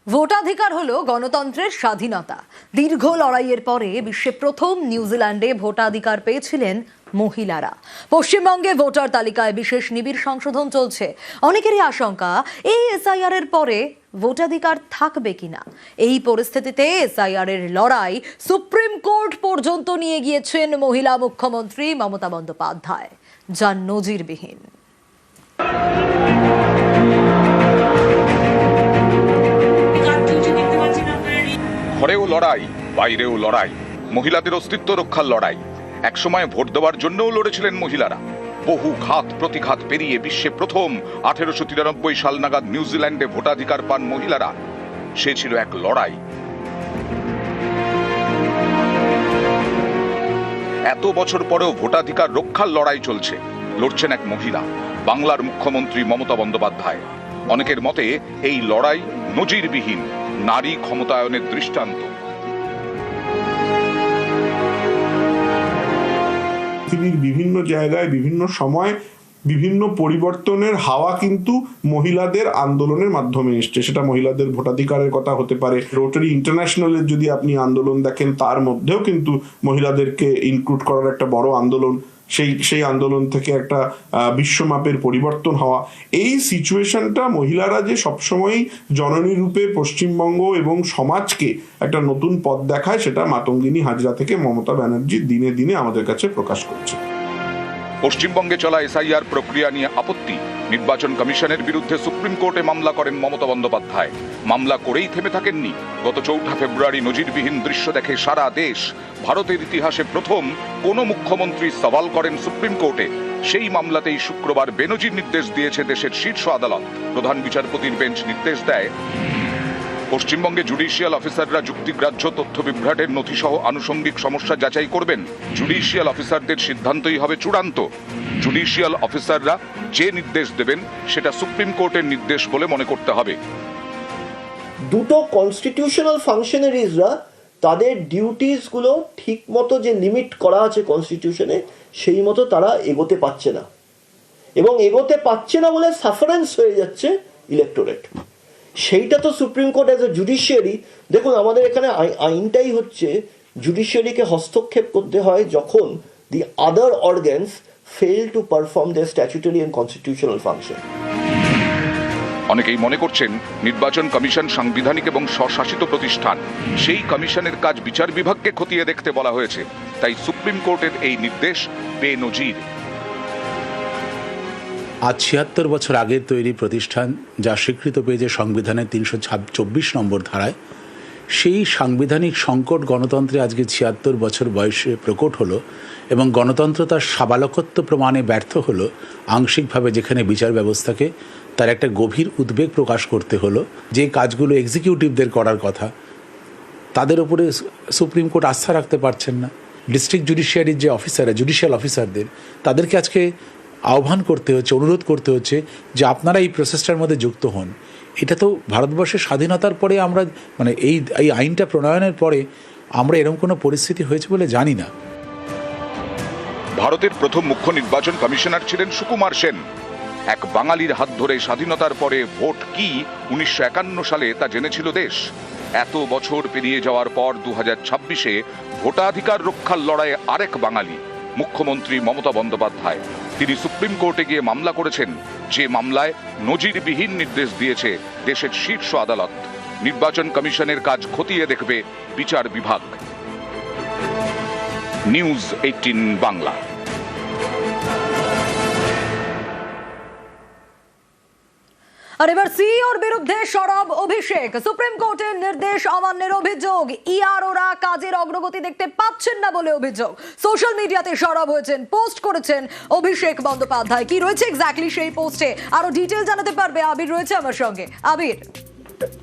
ভোটাধিকার হলো গণতন্ত্রের স্বাধীনতা। দীর্ঘ লড়াইয়ের পরে বিশ্বে প্রথম নিউজিল্যান্ডে ভোটাধিকার পেয়েছিলেন মহিলারা। পশ্চিমবঙ্গে ভোটার তালিকায় বিশেষ নিবিড় সংশোধন চলছে। অনেকেরই আশঙ্কা, এই এসআইআর এর পরে ভোটাধিকার থাকবে কিনা। এই পরিস্থিতিতে এসআইআর এর লড়াই সুপ্রিম কোর্ট পর্যন্ত নিয়ে গিয়েছেন মহিলা মুখ্যমন্ত্রী মমতা বন্দ্যোপাধ্যায়, যা নজিরবিহীন। ঘরেও লড়াই, বাইরেও লড়াই, মহিলাদের অস্তিত্ব রক্ষার লড়াই। একসময় ভোট দেওয়ার জন্যও লড়েছিলেন মহিলারা। বহু ঘাত প্রতিঘাত পেরিয়ে বিশ্বে প্রথম 1893 সাল নাগাদ নিউজিল্যান্ডে ভোটাধিকার পান মহিলারা। সে ছিল এক লড়াই। এত বছর পরেও ভোটাধিকার রক্ষার লড়াই চলছে। লড়ছেন এক মহিলা, বাংলার মুখ্যমন্ত্রী মমতা বন্দ্যোপাধ্যায়। অনেকের মতে এই লড়াই নজিরবিহীন, নারী ক্ষমতায়নের দৃষ্টান্ত। পৃথিবীর বিভিন্ন জায়গায় বিভিন্ন সময় বিভিন্ন পরিবর্তনের হাওয়া কিন্তু মহিলাদের আন্দোলনের মাধ্যমে এসছে। সেটা মহিলাদের ভোটাধিকারের কথা হতে পারে। রোটারি ইন্টারন্যাশনালের যদি আপনি আন্দোলন দেখেন, তার মধ্যেও কিন্তু মহিলাদেরকে ইনক্লুড করার একটা বড় আন্দোলন। সেই আন্দোলন থেকে একটা বিশ্বমাপের পরিবর্তন হওয়া। এই সিচুয়েশনটা মহিলারা যে সবসময়ই জননী রূপে পশ্চিমবঙ্গ এবং সমাজকে একটা নতুন পথ দেখায়, সেটা মাতঙ্গিনী হাজরা থেকে মমতা ব্যানার্জি দিনে দিনে আমাদের কাছে প্রকাশ করছে। পশ্চিমবঙ্গে চলা এসআইআর প্রক্রিয়া নিয়ে আপত্তি। নির্বাচন কমিশনের বিরুদ্ধে সুপ্রিম কোর্টে মামলা করেন মমতা বন্দ্যোপাধ্যায়। মামলা করেই থেমে থাকেননি। গত 4 ফেব্রুয়ারি নজিরবিহীন দৃশ্য দেখে সারা দেশ। ভারতের ইতিহাসে প্রথম কোন মুখ্যমন্ত্রী সওয়াল করেন সুপ্রিম কোর্টে। সেই মামলাতেই শুক্রবার বেনজির নির্দেশ দিয়েছে দেশের শীর্ষ আদালত। প্রধান বিচারপতির বেঞ্চ নির্দেশ দেয়, পশ্চিমবঙ্গে জুডিশিয়াল অফিসাররা যুক্তিগ্রাহ্য তথ্য বিভ্রাটের নথিসহ আনুষঙ্গিক সমস্যা যাচাই করবেন। জুডিশিয়াল অফিসারদের সিদ্ধান্তই হবে চূড়ান্ত। জুডিশিয়াল অফিসাররা যে নির্দেশ দেবেন সেটা সুপ্রিম কোর্টের নির্দেশ বলে মনে করতে হবে। দুটো কনস্টিটিউশনাল ফাংশনারিজরা তাদের ডিউটিসগুলো ঠিক মতো যে লিমিট করা আছে কনস্টিটিউশনে, সেই মতো তারা এগোতে পারছে না, এবং এগোতে পারছে না বলে সাফারেন্স হয়ে যাচ্ছে ইলেক্টোরেট। সেইটা তো supreme court as a judiciary, দেখুন আমাদের এখানে আইনটাই হচ্ছে জুডিশিয়ারিকে হস্তক্ষেপ করতে হয় যখন the other organs fail to perform their statutory and constitutional function. অনেকেই মনে করছেন নির্বাচন কমিশন সাংবিধানিক এবং স্বশাসিত প্রতিষ্ঠান। সেই কমিশনের কাজ বিচার বিভাগকে খতিয়ে দেখতে বলা হয়েছে। তাই সুপ্রিম কোর্টের এই নির্দেশ বেনজির। আজ ৭৬ বছর আগের তৈরি প্রতিষ্ঠান, যা স্বীকৃত পেয়েছে সংবিধানের ৩২৪ নম্বর ধারায়, সেই সাংবিধানিক সংকট গণতন্ত্রে আজকে ৭৬ বছর বয়সে প্রকট হলো, এবং গণতন্ত্র তার সাবালকত্ব প্রমাণে ব্যর্থ হলো আংশিকভাবে, যেখানে বিচার ব্যবস্থাকে তার একটা গভীর উদ্বেগ প্রকাশ করতে হলো। যে কাজগুলো এক্সিকিউটিভদের করার কথা, তাদের উপরে সুপ্রিম কোর্ট আস্থা রাখতে পারছেন না। ডিস্ট্রিক্ট জুডিশিয়ারির যে অফিসাররা, জুডিশিয়াল অফিসারদের, তাদেরকে আজকে আহ্বান করতে হচ্ছে, অনুরোধ করতে হচ্ছে যে আপনারা এই প্রসেসটার মধ্যে যুক্ত হন। এটা তো ভারতবর্ষের স্বাধীনতার পরে আমরা, মানে এই আইনটা প্রণয়নের পরে আমরা এরকম কোনো পরিস্থিতি হয়েছে বলে জানি না। ভারতের প্রথম মুখ্য নির্বাচন কমিশনার ছিলেন সুকুমার সেন। এক বাঙালির হাত ধরে স্বাধীনতার পরে ভোট কি 1951 সালে তা জেনেছিল দেশ। এত বছর পেরিয়ে যাওয়ার পর 2026-এ ভোটাধিকার রক্ষার লড়াইয়ে আরেক বাঙালি, মুখ্যমন্ত্রী মমতা বন্দ্যোপাধ্যায়। তিনি সুপ্রিম কোর্টে গিয়ে মামলা করেছেন, যে মামলায় নজিরবিহীন নির্দেশ দিয়েছে দেশের শীর্ষ আদালত। নির্বাচন কমিশনের কাজ খতিয়ে দেখবে বিচার বিভাগ। নিউজ 18 বাংলা। আর এবার সিইওর বিরুদ্ধে সরব অভিষেক। সুপ্রিম কোর্টের নির্দেশ অমান্যের অভিযোগ। ইআরওরা কাজের অগ্রগতি দেখতে পাচ্ছেন না বলে অভিযোগ। সোশ্যাল মিডিয়াতে সরব হয়েছেন, পোস্ট করেছেন অভিষেক বন্দ্যোপাধ্যায়। কি রয়েছে এক্স্যাক্টলি সেই পোস্টে, আরো ডিটেইল জানাতে পারবে আবির রয়েছে আমার সঙ্গে। আবির,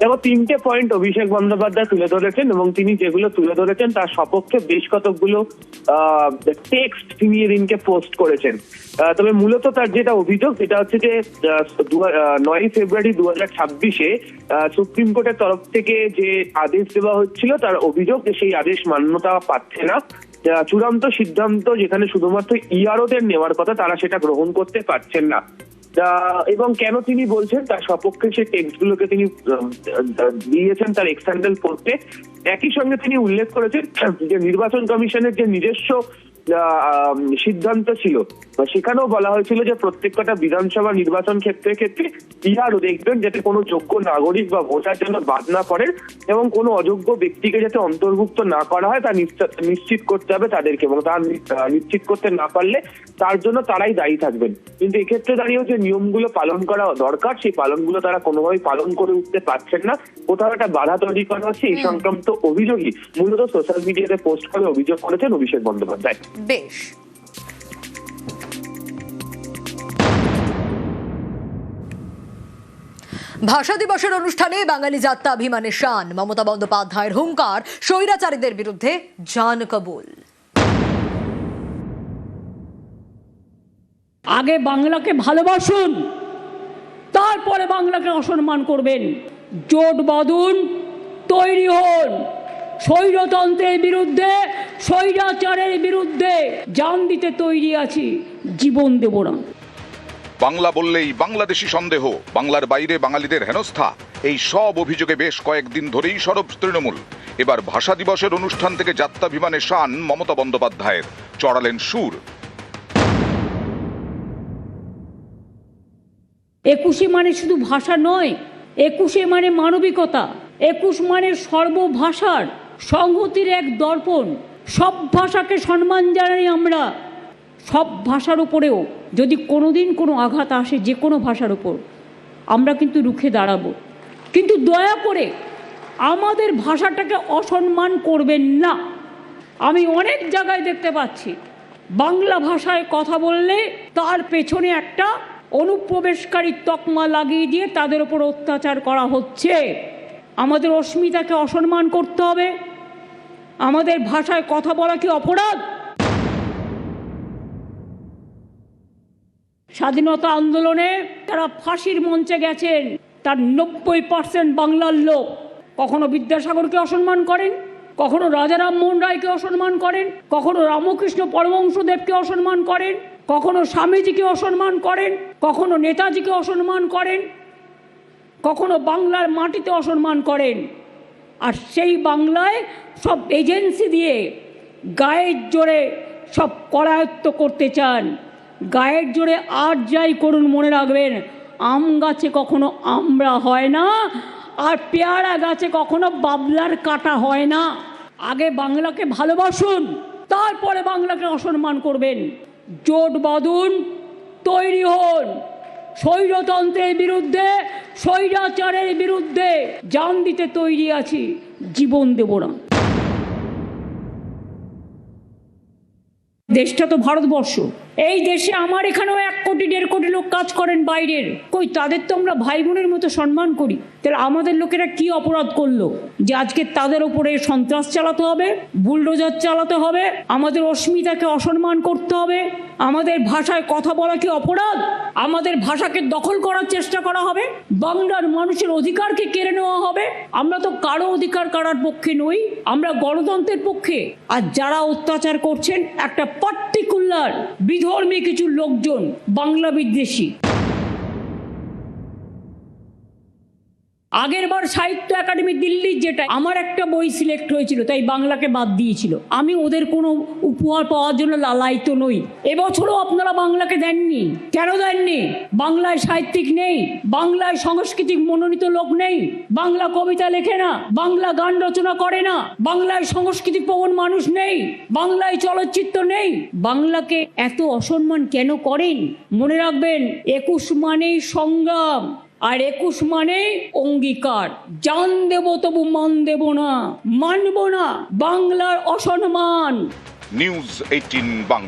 দেখো, 3টে পয়েন্ট অভিষেক বন্দ্যোপাধ্যায় তুলে ধরেছেন, এবং তিনি যেগুলো তুলে ধরেছেন তার সপক্ষে বেশ কতগুলো টেক্সট তিনি এদিনকে পোস্ট করেছেন। তবে মূলত তার যেটা অভিযোগ, সেটা হচ্ছে যে 9 ফেব্রুয়ারি 2026-এ সুপ্রিম কোর্টের তরফ থেকে যে আদেশ দেওয়া হচ্ছিল, তার অভিযোগ যে সেই আদেশ মান্যতা পাচ্ছে না। চূড়ান্ত সিদ্ধান্ত যেখানে শুধুমাত্র ইআরওদের নেওয়ার কথা, তারা সেটা গ্রহণ করতে পারছেন না। এবং কেন তিনি বলছেন তার সপক্ষে সেই টেক্সটগুলোকে তিনি দিয়েছেন তার এক্স হ্যান্ডেল করতে। একই সঙ্গে তিনি উল্লেখ করেছেন যে নির্বাচন কমিশনের যে নিজস্ব সিদ্ধান্ত ছিল, সেখানেও বলা হয়েছিল যে প্রত্যেকটা বিধানসভা নির্বাচন ক্ষেত্রে বিহারও দেখবেন যাতে কোনো যোগ্য নাগরিক বা ভোটার যেন বাদ না পড়েন এবং কোনো অযোগ্য ব্যক্তিকে যাতে অন্তর্ভুক্ত না করা হয় তা নিশ্চিত করতে হবে তাদেরকে, এবং তা নিশ্চিত করতে না পারলে তার জন্য তারাই দায়ী থাকবেন। কিন্তু এক্ষেত্রে দাঁড়িয়েও যে নিয়মগুলো পালন করা দরকার সেই পালনগুলো তারা কোনোভাবেই পালন করে উঠতে পারছেন না, কোথাও একটা বাধা তৈরি করা হচ্ছে, এই সংক্রান্ত অভিযোগই মূলত সোশ্যাল মিডিয়াতে পোস্ট করে অভিযোগ করেছেন অভিষেক বন্দ্যোপাধ্যায়। বেশ। ভাষা দিবসের অনুষ্ঠানে বাঙালি জাত্যাভিমানের শান, মমতা বন্দ্যোপাধ্যায়ের হুঙ্কার, স্বৈরাচারীদের বিরুদ্ধে জান কবুল। আগে বাংলাকে ভালোবাসুন, তারপরে বাংলাকে অসম্মান করবেন। জোট বাঁধুন, তৈরি হন, স্বৈরতন্ত্রের বিরুদ্ধে, স্বৈরাচারের বিরুদ্ধে জান দিতে তৈরি আছি, জীবন দেব না। বাংলা বললেই বাংলাদেশি সন্দেহ, বাংলার বাইরে বাঙালিদের হেনস্থা, এই সব অভিযোগে বেশ কয়েকদিন ধরেই সরব তৃণমূল। এবার ভাষা দিবসের অনুষ্ঠান থেকে জাত্যাভিমানের শান মমতা বন্দ্যোপাধ্যায়ের, চড়ালেন সুর। 21 মানে শুধু ভাষা নয়, 21 মানে মানবিকতা, 21 মানে সর্বভাষার সংহতির এক দর্পণ। সব ভাষাকে সম্মান জানাই আমরা, সব ভাষার উপরেও যদি কোনোদিন কোনো আঘাত আসে যে কোনো ভাষার উপর, আমরা কিন্তু রুখে দাঁড়াবো। কিন্তু দয়া করে আমাদের ভাষাটাকে অসম্মান করবেন না। আমি অনেক জায়গায় দেখতে পাচ্ছি বাংলা ভাষায় কথা বললে তার পেছনে একটা অনুপ্রবেশকারী তকমা লাগিয়ে দিয়ে তাদের উপর অত্যাচার করা হচ্ছে। আমাদের অস্মিতাকে অসম্মান করতে হবে? আমাদের ভাষায় কথা বলা কি অপরাধ? স্বাধীনতা আন্দোলনে তারা ফাঁসির মঞ্চে গেছেন, তার 90% বাংলার লোক। কখনো বিদ্যাসাগরকে অসম্মান করেন, কখনো রাজা রামমোহন রায়কে অসম্মান করেন, কখনো রামকৃষ্ণ পরমহংসদেবকে অসম্মান করেন, কখনো স্বামীজিকে অসম্মান করেন, কখনো নেতাজিকে অসম্মান করেন, কখনো বাংলার মাটিতে অসম্মান করেন। আর সেই বাংলায় সব এজেন্সি দিয়ে গায়ের জোরে সব করায়ত্ত করতে চান। গায়ের জোরে আর যাই করুন, মনে রাখবেন আম গাছে কখনো আমড়া হয় না, আর পেয়ারা গাছে কখনো বাবলার কাটা হয় না। আগে বাংলাকে ভালোবাসুন, তারপরে বাংলাকে অসম্মান করবেন। জোট বাঁধুন, তৈরি হন, স্বৈরতন্ত্রের বিরুদ্ধে, স্বৈরাচারের বিরুদ্ধে জান দিতে তৈরি আছি, জীবন দেব না। দেশটা তো ভারতবর্ষ, এই দেশে আমার এখানেও 1 কোটি 1.5 কোটি লোক কাজ করেন বাইরের। কই তাদের তো আমরা ভাই বোনের মতো সম্মান করি। তাহলে আমাদের লোকেরা কি অপরাধ করলো যে আজকে তাদের উপরে সন্ত্রাস চালাতে হবে, বুলডোজার চালাতে হবে, আমাদের অস্মিতাকে অসম্মান করতে হবে? আমাদের ভাষায় কথা বলা কি অপরাধ? আমাদের ভাষাকে দখল করার চেষ্টা করা হবে, বাংলার মানুষের অধিকারকে কেড়ে নেওয়া হবে। আমরা তো কারো অধিকার কারার পক্ষে নই, আমরা গণতন্ত্রের পক্ষে। আর যারা অত্যাচার করছেন একটা পার্টিকুলার বিধর্মী কিছু লোকজন, বাংলা বিদ্বেষী। আগের বার সাহিত্য একাডেমি দিল্লির, যেটা আমার একটা বই সিলেক্ট হয়েছিল তাই বাংলাকে বাদ দিয়েছিল। আমি ওদের কোনো উপহার পাওয়ার জন্য লালায়িত নই। এবছরও আপনারা বাংলাকে দেননি। কেন দেননি? বাংলায় সাহিত্যিক নেই, বাংলায় সাংস্কৃতিক মনোনীত লোক নেই, বাংলা কবিতা লেখে না, বাংলা গান রচনা করে না, বাংলায় সংস্কৃতি প্রবণ মানুষ নেই, বাংলায় চলচ্চিত্র নেই। বাংলাকে এত অসম্মান কেন করেন? মনে রাখবেন 21 মানেই সংগ্রাম, আর 21 মানে অঙ্গীকার। জান দেব তবু মান দেব না, মানব না বাংলার অসম্মান। নিউজ 18 বাংলা।